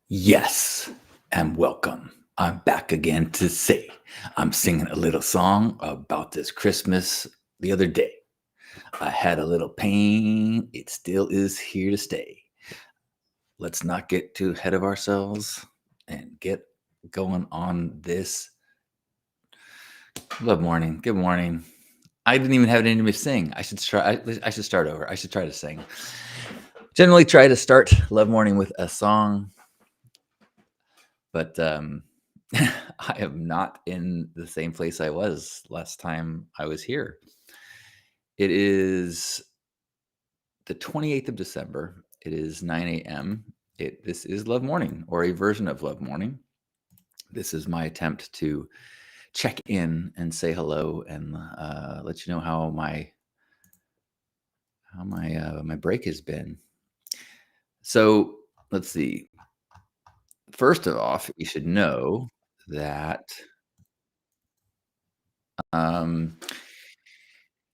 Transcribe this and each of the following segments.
Yes, and welcome. I'm back again to say I'm singing a little song about this Christmas the other day. I had a little pain, it still is here to stay. Let's not get too ahead of ourselves and get going on this love morning. Good morning. I didn't even have it in me to sing. I should try. I should start over. I should try to sing. Generally, try to start love morning with a song, but I am not in the same place I was last time I was here. It is the 28th of December. It is 9 a.m. This is Love Morning, or a version of Love Morning. This is my attempt to check in and say hello and let you know how my break has been. So let's see. First of all, you should know that um,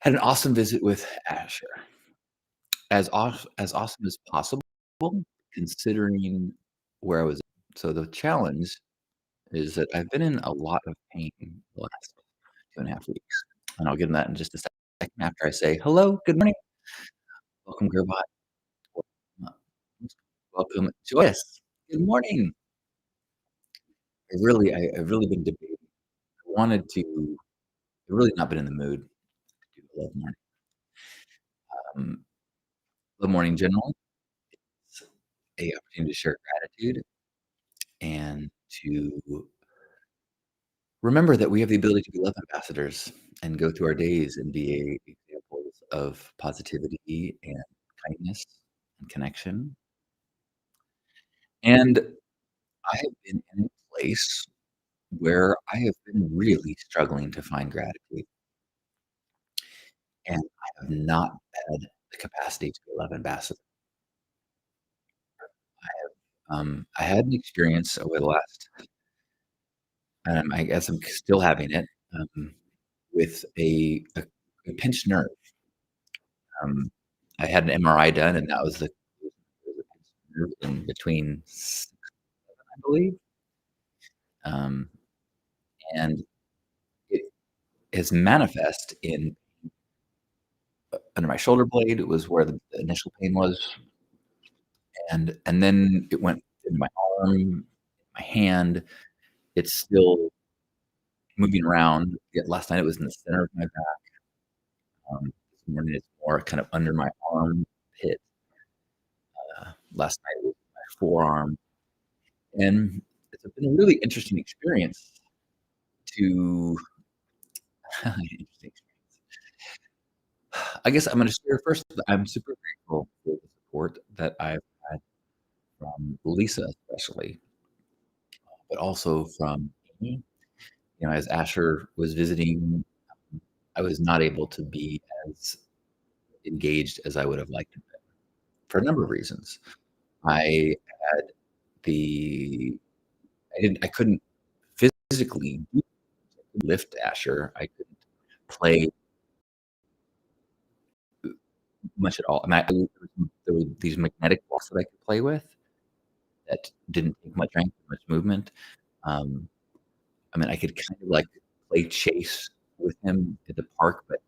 had an awesome visit with Asher. As awesome as possible, considering where I was. So the challenge is that I've been in a lot of pain the last 2.5 weeks, and I'll get into that in just a second after I say, "Hello, good morning, welcome, Gerbot, welcome, welcome, Joyous, good morning." I've really been debating. I wanted to I've really not been in the mood to do a love morning. Um, Love morning general, it's a opportunity to share gratitude and to remember that we have the ability to be love ambassadors and go through our days and be examples of positivity and kindness and connection. And I have been in a place where I have been really struggling to find gratitude, and I have not had the capacity to be a love ambassador. I had an experience over the last, I guess I'm still having it, with a pinched nerve. Um, I had an MRI done, and that was the nerve in between 6, I believe, um, and it has manifest in under my shoulder blade. It was where the initial pain was, and then it went into my arm, my hand. It's still moving around. Yet last night it was in the center of my back. This morning it's more kind of under my arm pit. Last night it was my forearm, and it's been a really interesting experience to interesting experience. I guess I'm gonna share first that I'm super grateful for the support that I've had from Lisa especially, but also from Amy. You know, as Asher was visiting, I was not able to be as engaged as I would have liked to be for a number of reasons. I had the I couldn't physically lift Asher. I couldn't play much at all. I mean, there were these magnetic balls that I could play with that didn't take much strength, much movement. Um, I mean, I could kind of like play chase with him at the park, but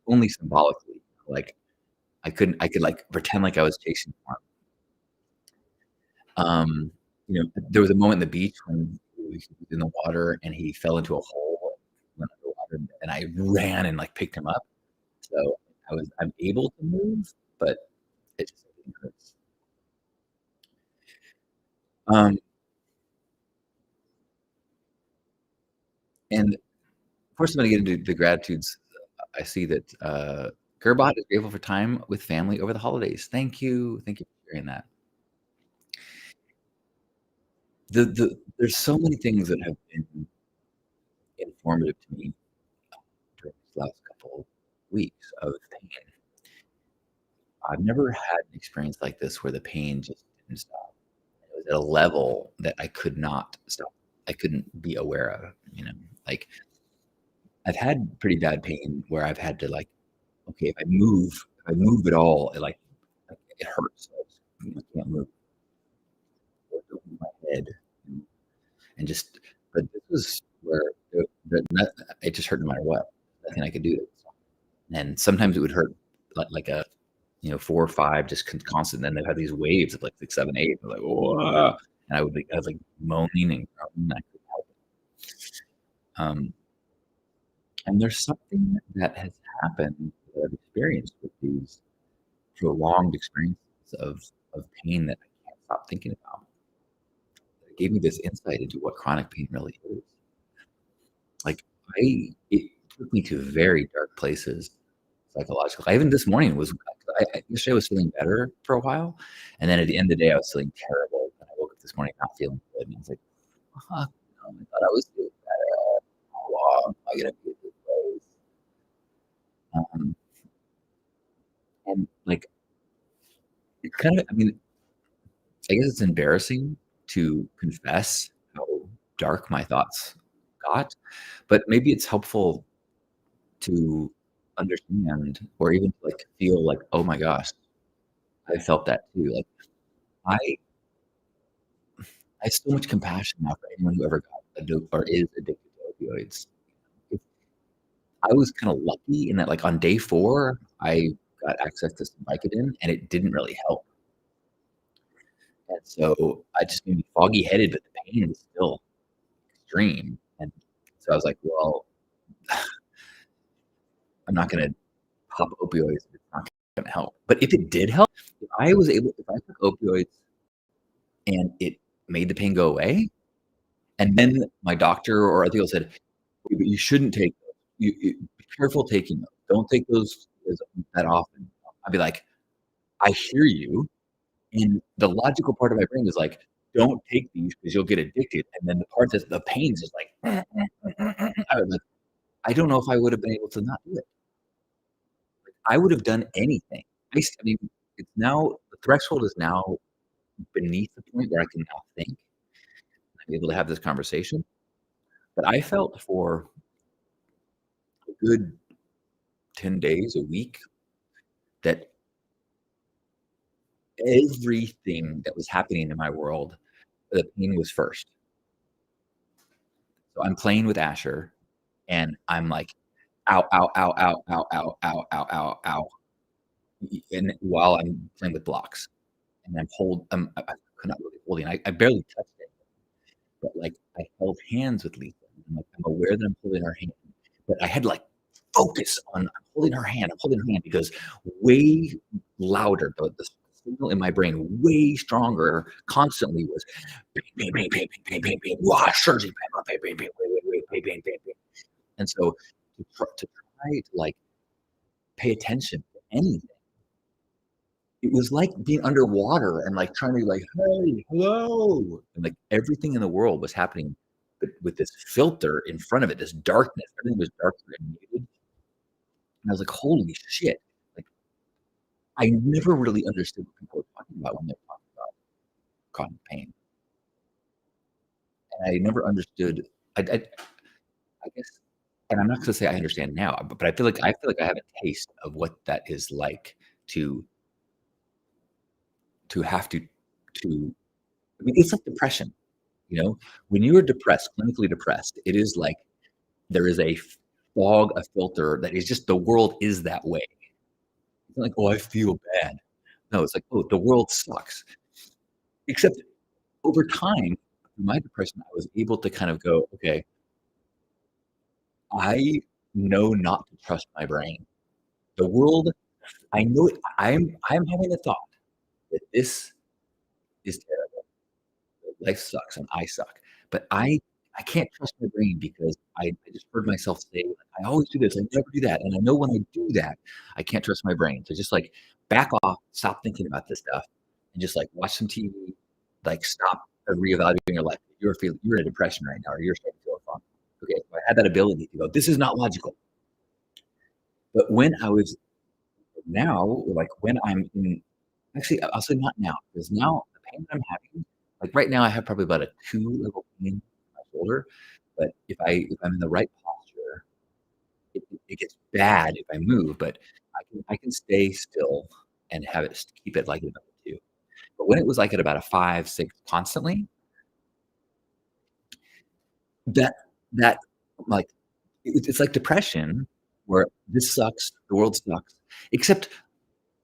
only symbolically. Like I could like pretend like I was chasing for him. You know, there was a moment in the beach when he was in the water and he fell into a hole, went underwater, and I ran and like picked him up. So I'm able to move, but it just hurts. Um, and of course, I'm gonna get into the gratitudes. I see that Gerbot is grateful for time with family over the holidays. Thank you for sharing that. There's so many things that have been informative to me during these last couple weeks of pain. I've never had an experience like this where the pain just didn't stop. It was at a level that I could not stop. I couldn't be aware of, you know? Like, I've had pretty bad pain where I've had to, like, okay, if I move at all, it hurts. I can't move. and just but this was where the not it just hurt no matter what. Nothing I could do. And sometimes it would hurt like a, 4 or 5 just constant, then they'd have these waves of, like, 6, 7, 8, like, "Whoa," and I was, like, moaning and groaning, I couldn't help it. And there's something that has happened that I've experienced with these prolonged experiences of pain that I can't stop thinking about. It gave me this insight into what chronic pain really is. Like, I it took me to very dark places psychologically. Even this morning was I yesterday I was feeling better for a while, and then at the end of the day, I was feeling terrible, and I woke up this morning not feeling good, and I was like, "Fuck, I thought I was doing better. How long am I gonna be at this place?" Um, and, like, it kind of I mean, I guess it's embarrassing to confess how dark my thoughts got, but maybe it's helpful to understand or even, like, feel like, "Oh my gosh, I felt that too." Like, I I have so much compassion now for anyone who ever got or is addicted to opioids. If I was kinda lucky in that, like, on day 4, I got access to some Vicodin, and it didn't really help, and so I just made me foggy-headed, but the pain was still extreme, and so I was like, "Well, I'm not gonna pop opioids if it's not gonna help." But if it did help, if I took opioids and it made the pain go away, and then my doctor or other people said, "But you shouldn't take those. You be careful taking those. Don't take those as that often." I'd be like, "I hear you," and the logical part of my brain is like, "Don't take these because 'cause you'll get addicted," and then the part that the pain's just like, I was like, I don't know if I would have been able to not do it. I would have done anything. I mean, it's now the threshold is now beneath the point where I can now think, I'm able to have this conversation, but I felt for a good 10 days, a week, that everything that was happening in my world, the pain was first. So I'm playing with Asher, and I'm like, "Ow, ow, ow, ow, ow, ow, ow, ow, ow, ow," and while I'm playing with blocks, and I could not really holding I barely touched it, but, like, I held hands with Lisa, and, like, I'm aware that I'm holding her hand, but I had to, like, focus on I'm holding her hand because way louder, the signal in my brain way stronger constantly was bang, bang, bang, bang, bang, bang, bang, wah, surging, bang, bang, bang, bang, wait, wait, wait, bang, bang, bang, bang. And so to try to, like, pay attention to anything, it was like being underwater and, like, trying to, like, "Hey, hello," and, like, everything in the world was happening with this filter in front of it, this darkness, everything was darker and muted, and I was like, "Holy shit." Like, I never really understood what people were talking about when they were talking about chronic pain, and I never understood I guess and I'm not gonna say I understand now, but I feel like I have a taste of what that is like to have to I mean, it's like depression, you know? When you are depressed, clinically depressed, it is like there is a fog, a filter that is just the world is that way. It's not like, "Oh, I feel bad." No, it's like, "Oh, the world sucks." Except over time, through my depression, I was able to kind of go, "Okay, I know not to trust my brain. The world I know it I'm having a thought that this is terrible, that life sucks and I suck, but I can't trust my brain because I just heard myself say, like, "I always do this, I never do that," and I know when I do that, I can't trust my brain. So just, like, back off, stop thinking about this stuff, and just, like, watch some TV, like, stop and reevaluating your life. You're in a depression right now, or you're starting to feel fun. Okay, so I had that ability to go, "This is not logical." But when I was now, like, when I'm in actually, I'll say not now, because now the pain that I'm having like, right now, I have probably about a 2 level pain in my shoulder, but if I'm in the right posture, it gets bad if I move, but I can stay still and have it keep it like about a 2. But when it was, like, at about a 5, 6 constantly, that that, like, it's like depression where this sucks, the world sucks, except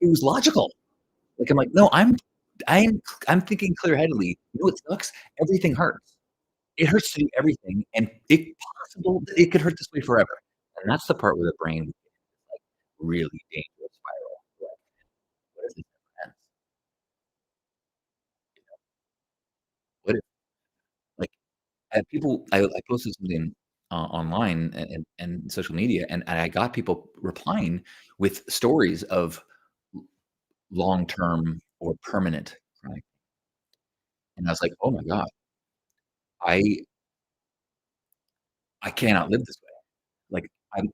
it was logical. Like, I'm like, "No, I'm thinking clear-headedly. You know what sucks? Everything hurts. It hurts to do everything, and it possible that it could hurt this way forever." And that's the part where the brain really dangerous spiral. Like, what if it never ends? What if like, I posted something online and social media, and I got people replying with stories of l long-term or permanent chronic, and I was like, "Oh my god, I I cannot live this way." Like, I'm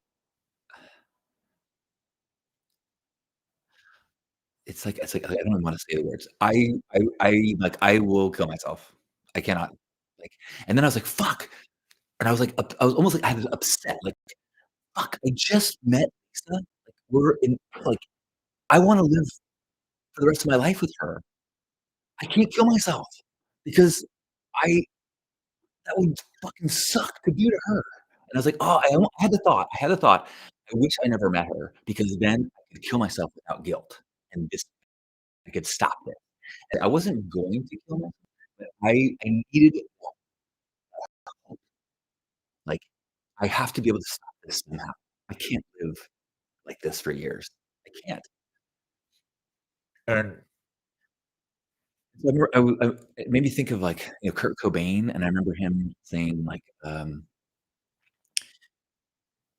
it's like, I don't even wanna say the words. I will kill myself. I cannot, like and then I was like, "Fuck," and I was like, I was almost like I was upset, like, "Fuck, I just met Lisa, like, we're in like, I wanna live for the rest of my life with her. I can't kill myself because I that would fucking suck to do to her." And I was like, "Oh," I had the thought, "I wish I never met her because then I could kill myself without guilt, and this I could stop it." And I wasn't going to kill myself, but I needed hope. Like, I have to be able to stop this somehow. I can't live like this for years. I can't. And so I remember it made me think of, like, Kurt Cobain, and I remember him saying, like,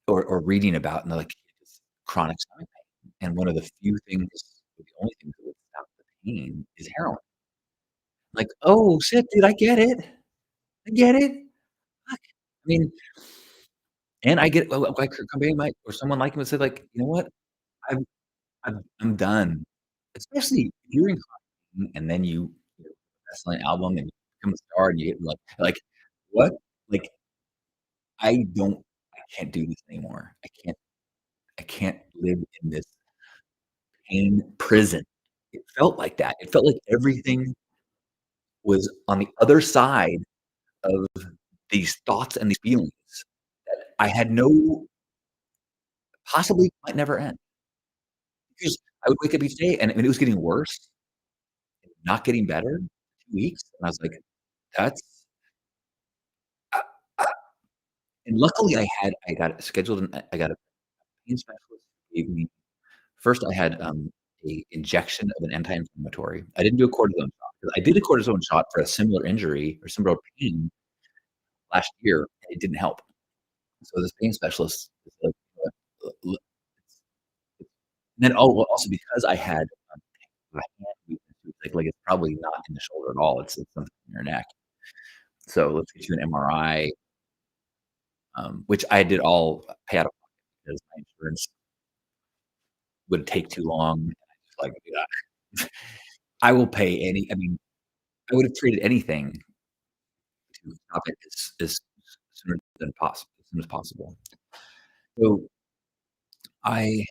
or reading about, like, his chronic stomach pain, and one of the few things the only thing that would stop the pain is heroin. Like, "Oh, shit, dude, I get it. I get it. Fuck." I mean, and I get why Kurt Cobain might or someone like him would say, like, "You know what? I'm I'm done." Especially if you're in chronic pain and then you know, best-selling album and you become a star and you get, "What? Like, I can't do this anymore. I can't live in this pain prison." It felt like that. It felt like everything was on the other side of these thoughts and these feelings that I had no possibly might never end. Because I would wake up each day and it was getting worse, not getting better, 2 weeks, and I was like, "That's" uh, uh, and luckily I got scheduled and I got a pain specialist who gave me first I had, a injection of an anti-inflammatory. I didn't do a cortisone shot, 'cause I did a cortisone shot for a similar injury or similar pain last year, and it didn't help. So this pain specialist is like, l then oh, well, also because I had, my hand weakness, it's like it's probably not in the shoulder at all, it's something in your neck. So let's get you an MRI, which I did all pay out of pocket because my insurance would take too long, and I just like, yeah, I will pay any I mean, I would have traded anything to stop it as sooner than possible as soon as possible. So I,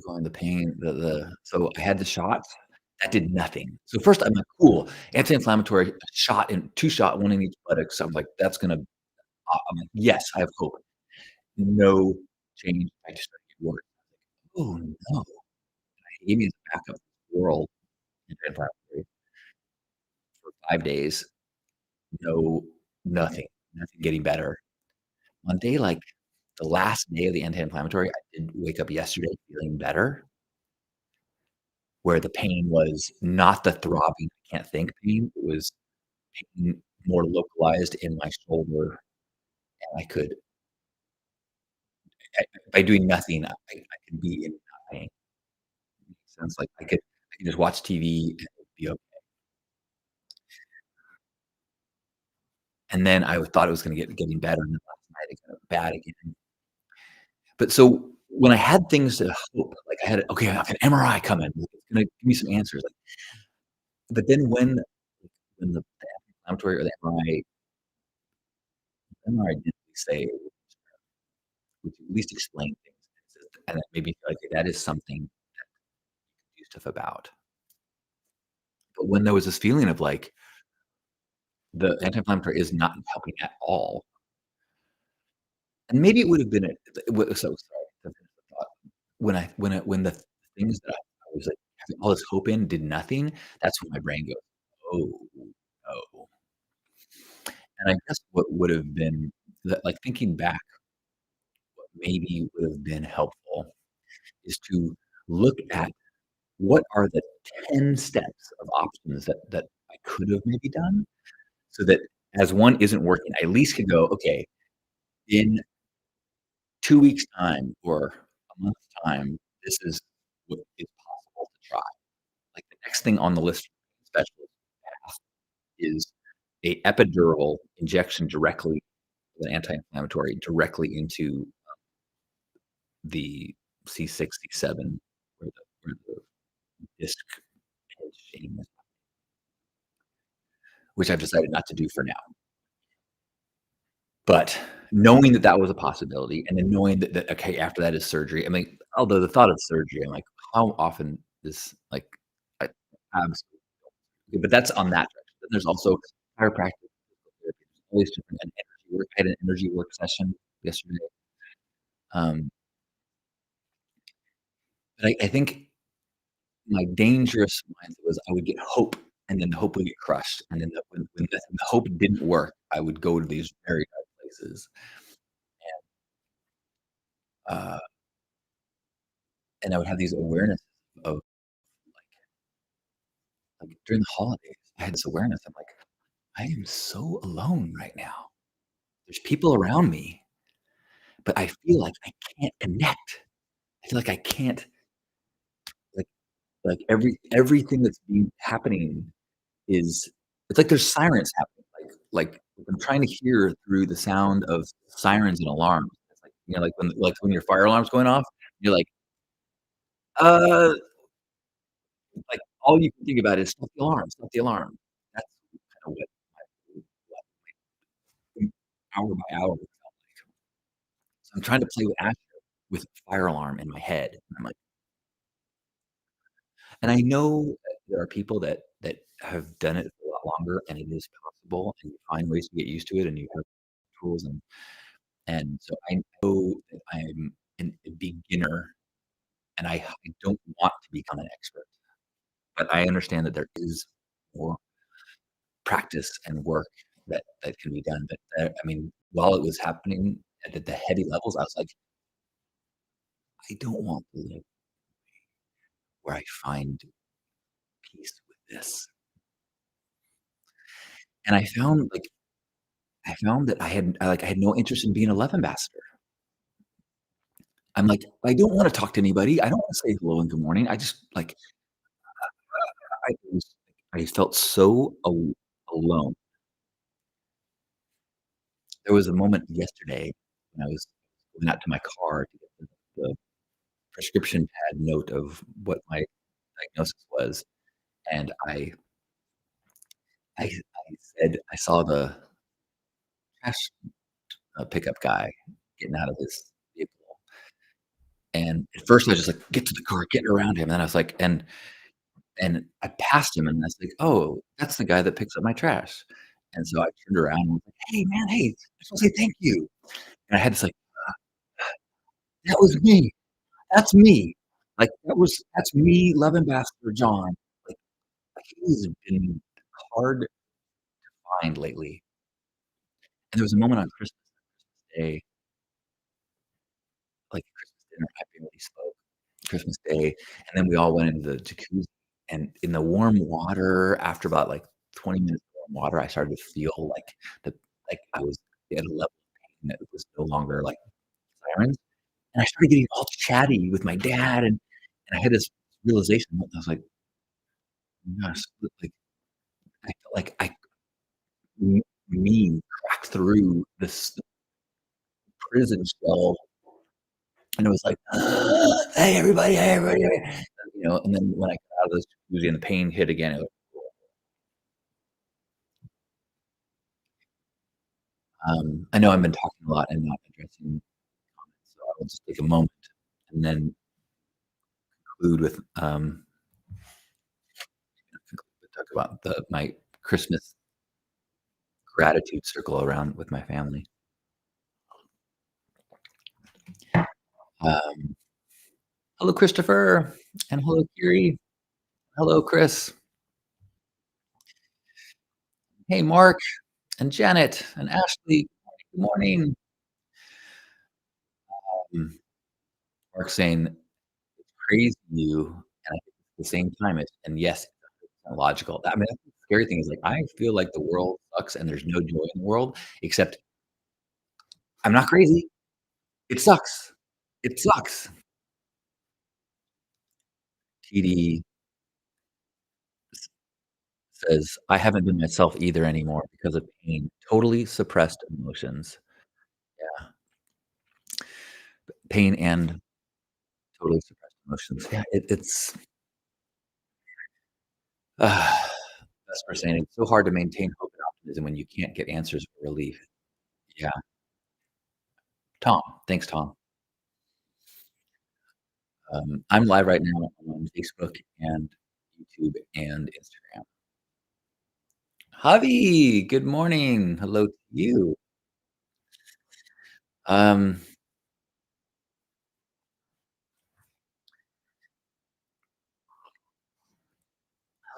going the pain, the so I had the shots, that did nothing. So first I'm like, "Cool, anti-inflammatory shot and 2 shot, 1 in each buttocks." I'm like, "That's gonna" I'm like, "Yes, I have hope." No change, I just started to get worse. "Oh, no." He gave me this backup oral anti-inflammatory for 5 days. No, nothing getting better. On day, like, the last day of the anti-inflammatory, I did wake up yesterday feeling better, where the pain was not the throbbing, I can't think pain, it was pain more localized in my shoulder, and I could by doing nothing, I could be in pain. Makes sense, like, I could just watch TV and it would be okay. And then I thought it was gonna getting better, and then last night it got bad again. But so when I had things to hope, like I had, okay, I have an MRI coming, it's gonna give me some answers, like, but then when the inflammatory or the MRI didn't say, would you at least explain things? And that made me feel like that is something do stuff about. But when there was this feeling of like, The anti-inflammatory is not helping at all. And maybe it would have been a so sorry to finish the thought. When the things that I was, like, having all this hope in did nothing, that's when my brain goes, "Oh, oh." And I guess what would have been that, like, thinking back, what maybe would have been helpful is to look at what are the 10 steps of options that I could have maybe done so that as one isn't working, I at least could go, "Okay, in 2 weeks' time or a month's time, this is what is possible to try." Like, the next thing on the list for pain specialist path is a epidural injection directly with an anti-inflammatory directly into the C6, C7, where the disc hedging, which I've decided not to do for now. But knowing that that was a possibility, and then knowing that, okay, after that is surgery. I mean, although the thought of surgery, I'm like, how often is like, I absolutely, but that's on that direction. Then there's also chiropractic, physical therapy, there's always different and energy work. I had an energy work session yesterday. Um, but I think my dangerous mindset was I would get hope, and then the hope would get crushed, and then when the hope didn't work, I would go to these very dark places, uh, and I would have these awareness of, like, during the holidays, I had this awareness. I'm like, "I am so alone right now. There's people around me, but I feel like I can't connect. I feel like I can't, like everything that's been happening is it's like there's sirens happening, like, I'm trying to hear through the sound of sirens and alarms. It's like, when your fire alarm's going off, you're like, "Uh," like, all you can think about is, "Stop the alarm, stop the alarm." That's kinda what hour by hour felt like. So I'm trying to play with Asher with fire alarm in my head. I'm like, and I know that there are people that have done it for a lot longer, and it is possible, and you find ways to get used to it, and you have tools, and so I know that I'm a beginner, and I don't want to become an expert, but I understand that there is more practice and work that can be done, but, I mean, while it was happening at the heavy levels, I was like, "I don't want to live where I find peace with this." And I found that I had no interest in being a love ambassador. I'm like, I don't wanna talk to anybody. I don't wanna say hello and good morning. I just, like, I was I felt so alone. There was a moment yesterday when I was going out to my car to get the prescription pad note of what my diagnosis was, and I said I saw the trash, pickup guy getting out of his vehicle, and at first I was just like, "Get to the car, get around him," and I was like, and I passed him, and I was like, "Oh, that's the guy that picks up my trash." And so I turned around and was like, "Hey, man, hey, I just wanna say thank you." And I had this like, "That was me. That's me." Like, that's me, Love Ambassador John. Like he's been hard to find lately. And there was a moment on Christmas Day, like Christmas dinner, I barely spoke, Christmas Day, and then we all went into the jacuzzi, and in the warm water, after about, like, 20 minutes of warm water, I started to feel the I was at a level of pain that was no longer, like, sirens, and I started getting all chatty with my dad, and I had this realization, I was like, "Oh my gosh," like, I felt like m me cracked through this prison shell, and it was like, hey, everybody," and then when I got out of this jacuzzi and the pain hit again, it was I know I've been talking a lot and not addressing comments, so I will just take a moment and then conclude with, talk about my Christmas gratitude circle around with my family. Um, Hello, Christopher, and hello, Kiri. Hello, Chris. Hey, Mark, and Janet, and Ashley. Good morning. Um, Mark saying, "It's crazy you," and I think at the same time, and yes, it's 100% logical. I mean, that's the scary thing is, like, I feel like the world sucks and there's no joy in the world, except I'm not crazy. It sucks. It sucks. TD says, "I haven't been myself either anymore because of pain, totally suppressed emotions." Yeah, pain and totally suppressed emotions. Yeah, it's that's what saying. It's so hard to maintain hope and optimism when you can't get answers or relief. Yeah, Tom. Thanks, Tom. I'm live right now on Facebook and YouTube and Instagram. Javi, good morning. Hello to you. Um,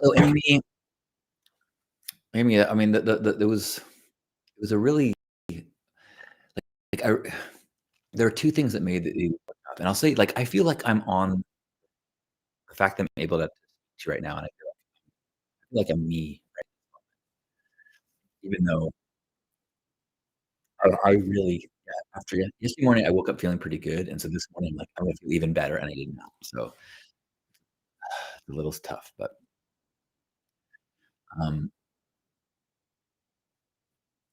Hello, Amy. Amy, I mean, there was it was a really like there are 2 things that made it work out, and I'll say, like, I feel like I'm on the fact that I'm able to speak to you right now, and I feel like I'm me, right? Even though I really yeah, after yesterday morning, I woke up feeling pretty good, and so this morning, like, I'm gonna feel even better, and I didn't know. So, it's a little tough, but, um,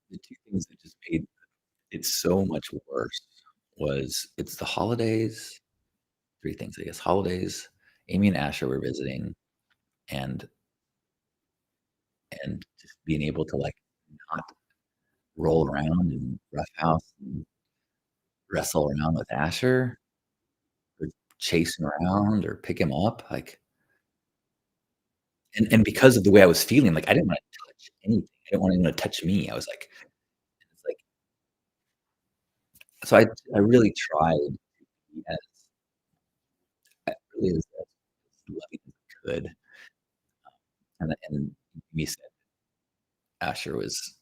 the 2 things that just made it so much worse was it's the holidays 3 things, I guess, holidays, Amy and Asher were visiting, and just being able to, like, not roll around and roughhouse and wrestle around with Asher or chase him around or pick him up, like and because of the way I was feeling, like, I didn't wanna touch anything. I didn't want anyone to touch me. I was like it's like so I really tried to be really as loving as I could, and me said Asher was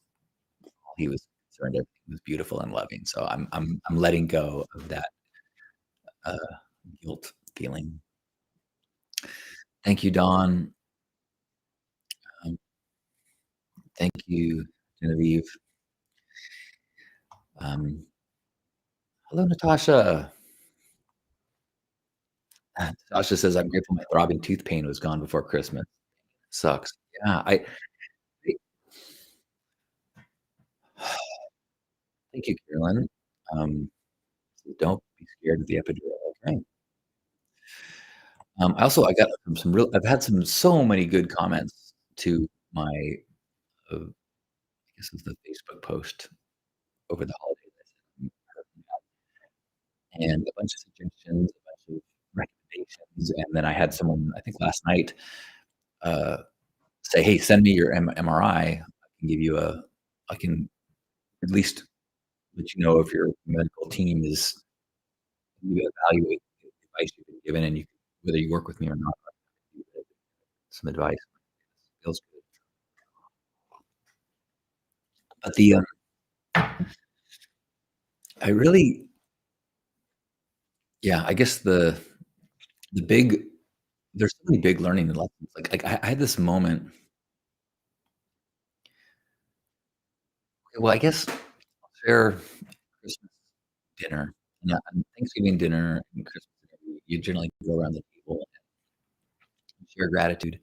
all he was concerned, everything was beautiful and loving, so I'm letting go of that, uh, guilt feeling. Thank you, Dawn. Um, thank you, Genevieve. Um, hello, Natasha. Natasha says, "I'm grateful my throbbing tooth pain was gone before Christmas." Sucks. Yeah, I thank you, Carolyn. Um, don't be scared of the epidural, okay? I got some real I've had so many good comments to my, I guess it was the Facebook post over the holidays, and a bunch of suggestions, a bunch of recommendations, and then I had someone, I think last night, uh, say, "Hey, send me your MRI. I can give you a I can at least let you know if your medical team is you evaluate the advice you've been given and you whether you work with me or not, some advice." Feels good. But I really yeah, I guess the big there's so many big learning lessons. I had this moment well, I guess I'll share Christmas dinner, and Thanksgiving dinner and Christmas dinner, you generally go around the table and share gratitude,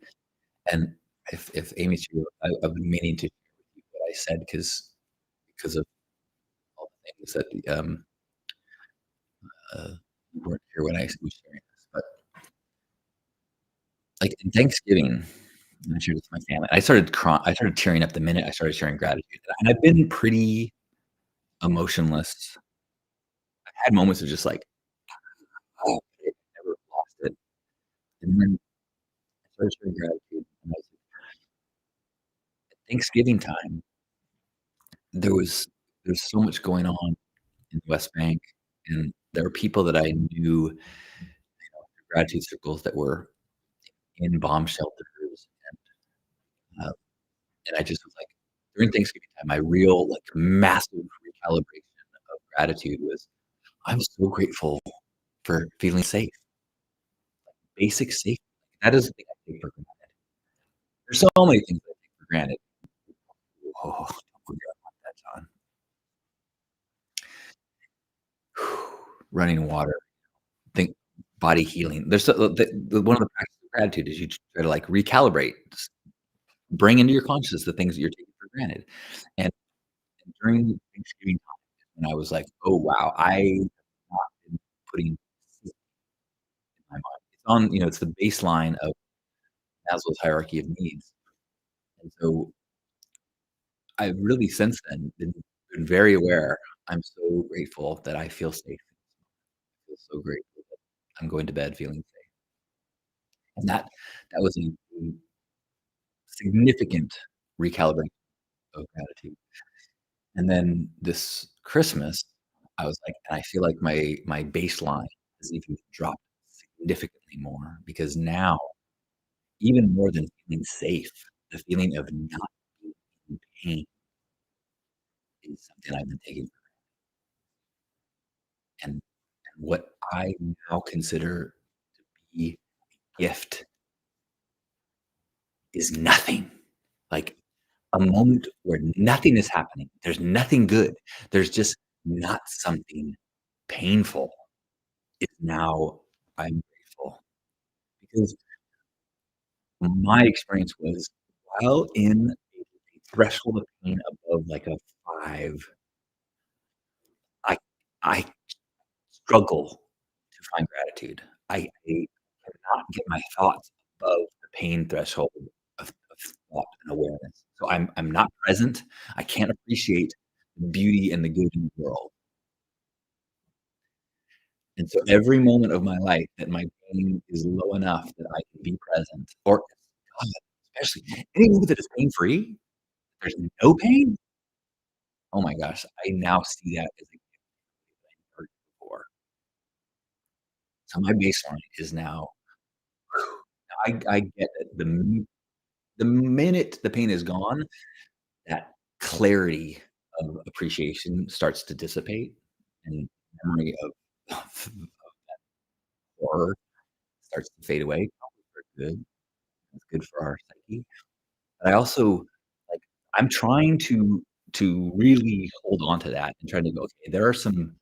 and if Amy's here, I've been meaning to share with you what I said because of all the things that you weren't here when I was sharing this, but, like, in Thanksgiving, and I shared this with my family, I started tearing up the minute I started sharing gratitude, and I've been pretty emotionless. I had moments of just like, "Oh, I never lost it," and then I started sharing gratitude, and I was like, at Thanksgiving time, there was there's so much going on in the West Bank, and there were people that I knew through gratitude circles that were in bomb shelters, uh, and I just was like during Thanksgiving time, my real, like, massive recalibration of gratitude was, I'm so grateful for feeling safe, basic safety. That is the thing I take for granted. There's so many things I take for granted. Oh, don't put me on that, John. Running water, think body healing. There's one of the practices of gratitude is you try to, like, recalibrate, bring into your consciousness the things that you're taking for granted. And during Thanksgiving time, when I was like, "Oh, wow, I have not been putting in my mind." It's on it's the baseline of Maslow's hierarchy of needs. And so I've really since then been very aware. I'm so grateful that I feel safe. I feel so grateful that I'm going to bed feeling safe. And that was a significant recalibration of gratitude. And then this Christmas, I was like and I feel like my baseline has even dropped significantly more because now, even more than feeling safe, the feeling of not being in pain is something I've been taking and what I now consider to be a gift is nothing. Like, a moment where nothing is happening. There's nothing good. There's just not something painful is now I'm grateful because my experience was while in a threshold of pain above like a 5, I I struggle to find gratitude. I cannot get my thoughts above the pain threshold of thought and awareness. So I'm not present. I can't appreciate the beauty and the good in the world. And so every moment of my life that my pain is low enough that I can be present, or God, especially any moment that is pain-free, there's no pain, oh my gosh, I now see that as a gift that I never did before. So my baseline is now, I get that the minute the pain is gone, that clarity of appreciation starts to dissipate, and memory of horror starts to fade away, probably for good. It's good for our psyche. But I also, like, I'm trying to really hold on to that and trying to go, "Okay, there are some."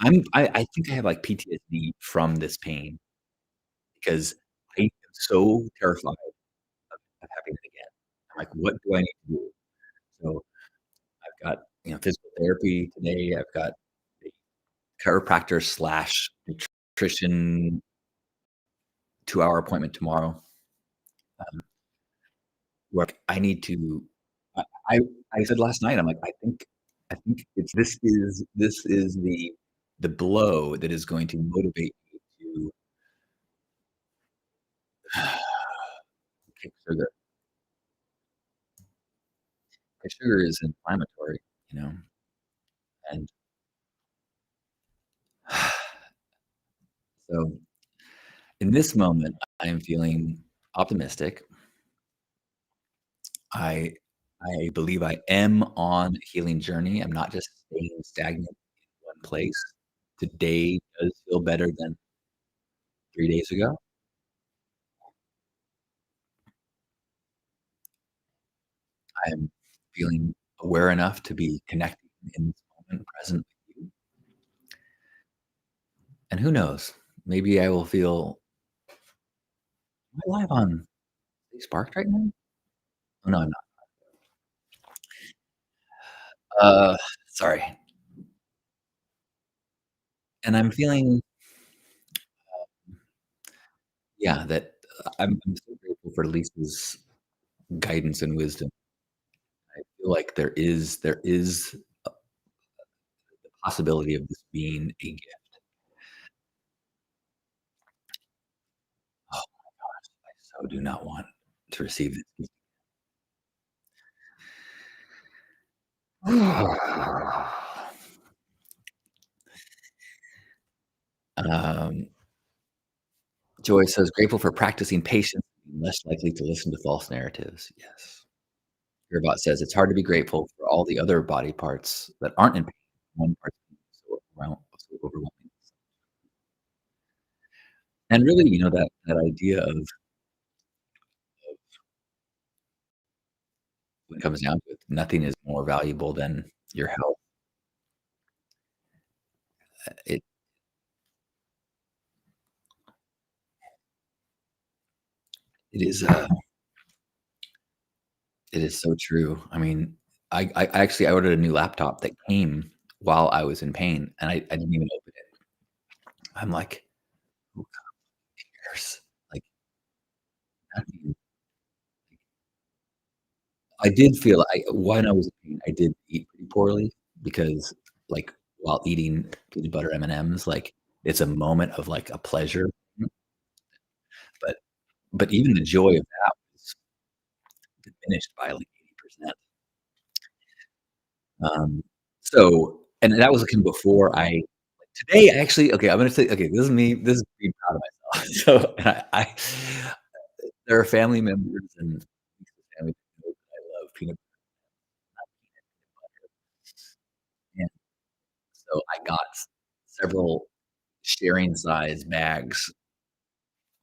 I think I have, like, PTSD from this pain because I am so terrified of having it again. I'm like, "What do I need to do?" So, I've got, physical therapy today, I've got a chiropractor/nutrition slash nutrition 2-hour appointment tomorrow, um, where I need to I I I said last night, I'm like, I think it's this is the blow that is going to motivate me to kick sugar. 'Cause sugar is inflammatory, you know, and so in this moment, I am feeling optimistic. I I believe I am on a healing journey. I'm not just staying stagnant in one place. Today does feel better than 3 days ago. I am feeling aware enough to be connecting in this moment, present with you, and who knows? Maybe I will feel am I live on Stay Sparked right now? Oh, no, I'm not. Sorry. And I'm feeling, yeah, that, I'm so grateful for Lisa's guidance and wisdom. I feel like there is the possibility of this being a gift. Oh my gosh, I so do not want to receive this gift. Um, Joy says, "Grateful for practicing patience, less likely to listen to false narratives." Yes. Your says, "It's hard to be grateful for all the other body parts that aren't in pain. One part so overwhelming." And really, that idea of when it comes down to it, nothing is more valuable than your health. It it is, it is so true. I mean, I ordered a new laptop that came while I was in pain, and I didn't even open it. I'm like, "Who cares?" Like, nothing. I did feel when I was in pain, I did eat pretty poorly because, like, while eating peanut butter M&Ms, like, it's a moment of, like, a pleasure, but even the joy of that was diminished by, like, 80%. Um, and that was looking before today, actually okay, I'm gonna say okay, this is being proud of myself. So, and there are family members and family that know that I love peanut butter, and so I got several sharing size bags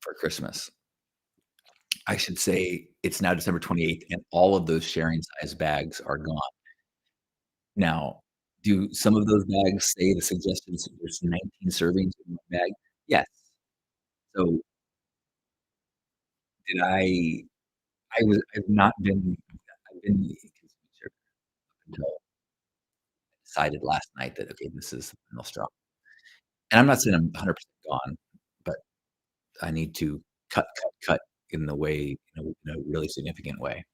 for Christmas. I should say it's now December 28th, and all of those sharing size bags are gone. Now, do some of those bags say the suggestions there's 19 servings in one bag? Yes. So, did I've not been I've been eating consumed sugar until I decided last night that, "Okay, this is the final straw." And I'm not saying I'm 100% gone, but I need to cut in the way in a really significant way,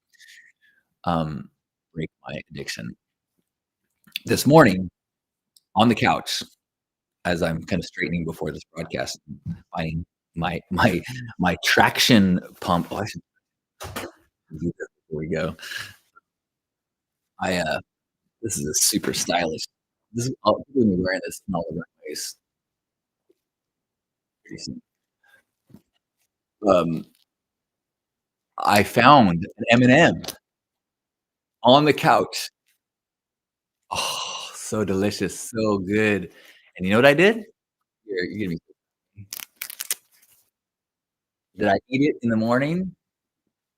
break my addiction. This morning, on the couch, as I'm kinda straightening before this broadcast, finding my traction pump. Oh, I should do this before we go. I, this is a super stylish this is I'll be wearing this all over my face pretty soon. Um, I found an M&M on the couch. Oh, so delicious, so good. And you know what I did? You're gonna be did I eat it in the morning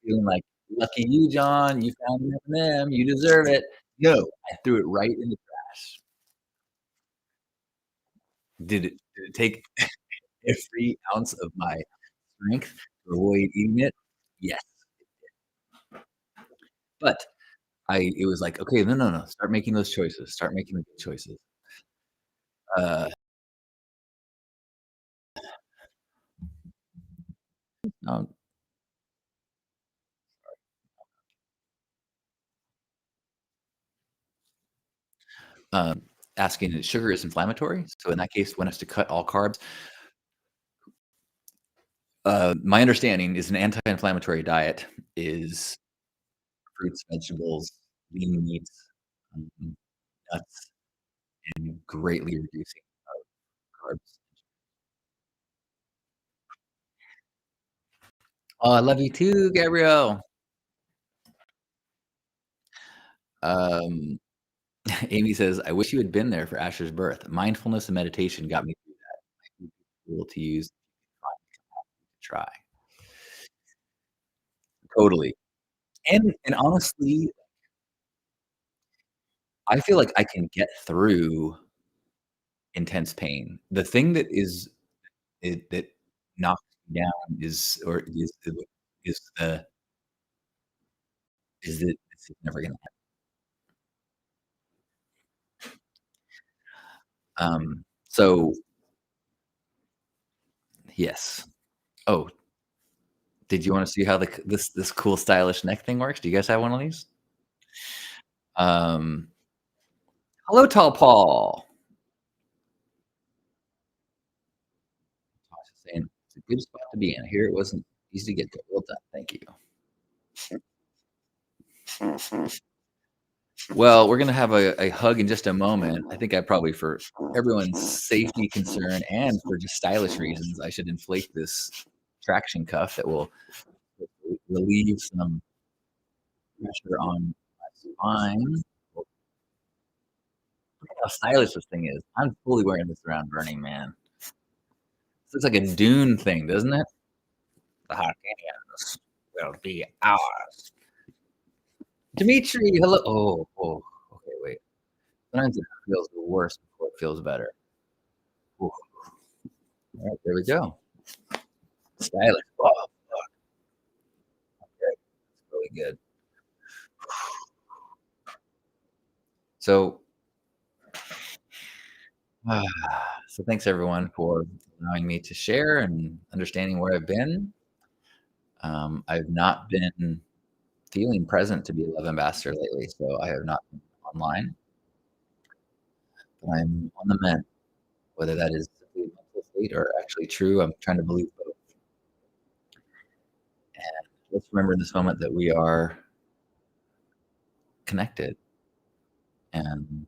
feeling like, "Lucky you, John, you found an M&M, you deserve it." No, I threw it right in the trash. Did it take every ounce of my strength to avoid eating it? Yes, but it was like, "Okay, no, no, no, start making those choices, start making the good choices." Uh, um, um, Asking that sugar is inflammatory, so in that case, one has to cut all carbs. My understanding is an anti-inflammatory diet is fruits, vegetables, lean meats, um, nuts, and greatly reducing carbs. Oh, I love you too, Gabrielle. Um, Amy says, "I wish you had been there for Asher's birth. Mindfulness and meditation got me through that. Tool to use, try." Totally. And honestly, I feel like I can get through intense pain. The thing that knocks me down is the is that this is never gonna happen. So yes. Oh, did you wanna see how this cool stylish neck thing works? Do you guys have one of these? Um, Hello, Tall Paul. Tasha saying, "It's a good spot to be in. I hear it wasn't easy to get there. Well done. Thank you." Well, we're gonna have a hug in just a moment. I think I probably, for everyone's safety concern and for just stylish reasons, I should inflate this traction cuff that will relieve some pressure on my spine. Look how stylish this thing is. I'm fully wearing this around Burning Man. This looks like a Dune thing, doesn't it? The Hawkinians will be ours. Dimitri, hello. Oh, okay, wait. Sometimes it feels worse before it feels better. Ooh. All right, there we go. Stylish. Oh, okay. Really good. So, uh, so thanks everyone for allowing me to share and understanding where I've been. I've not been feeling present to be a love ambassador lately, so I have not been online, but I'm on the mend. Whether that is simply a mental state or actually true, I'm trying to believe both. And let's remember in this moment that we are connected, and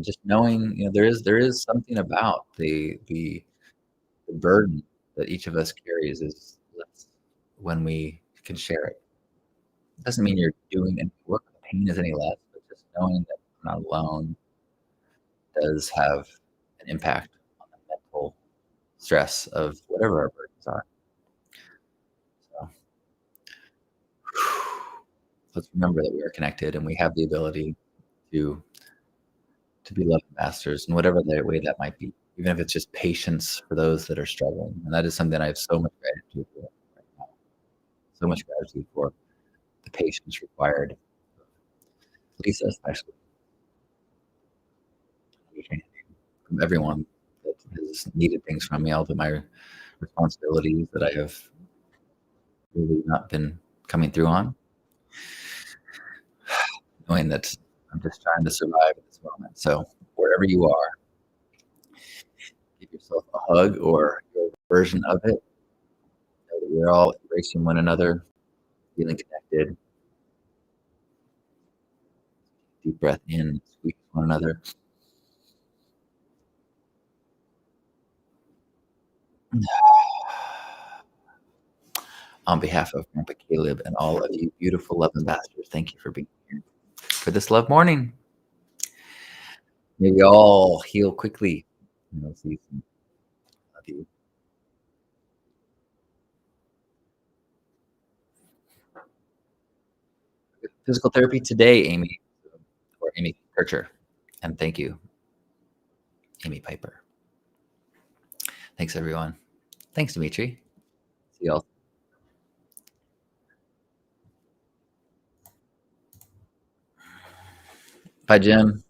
just knowing, there is something about the burden that each of us carries is less when we can share it. It doesn't mean you're doing any work, the pain is any less, but just knowing that I'm not alone does have an impact on the mental stress of whatever our burdens are. So let's remember that we are connected and we have the ability to be love ambassadors in whatever the way that might be, even if it's just patience for those that are struggling. And that is something I have so much gratitude for right now. So much gratitude for the patience required. Lisa, especially, from everyone that has needed things from me, all of my responsibilities that I have really not been coming through on, knowing that I'm just trying to survive at this moment. So wherever you are, give yourself a hug or your version of it. Know that we're all embracing one another, feeling connected. Deep breath in, squeeze one another. On behalf of Grandpa Caleb and all of you beautiful love ambassadors, thank you for being here for this love morning. May we all heal quickly in this season. Love you. Physical therapy today, Amy, or Amy Kircher. And thank you, Amy Piper. Thanks, everyone. Thanks, Dimitri. See y'all. Bye, Jim.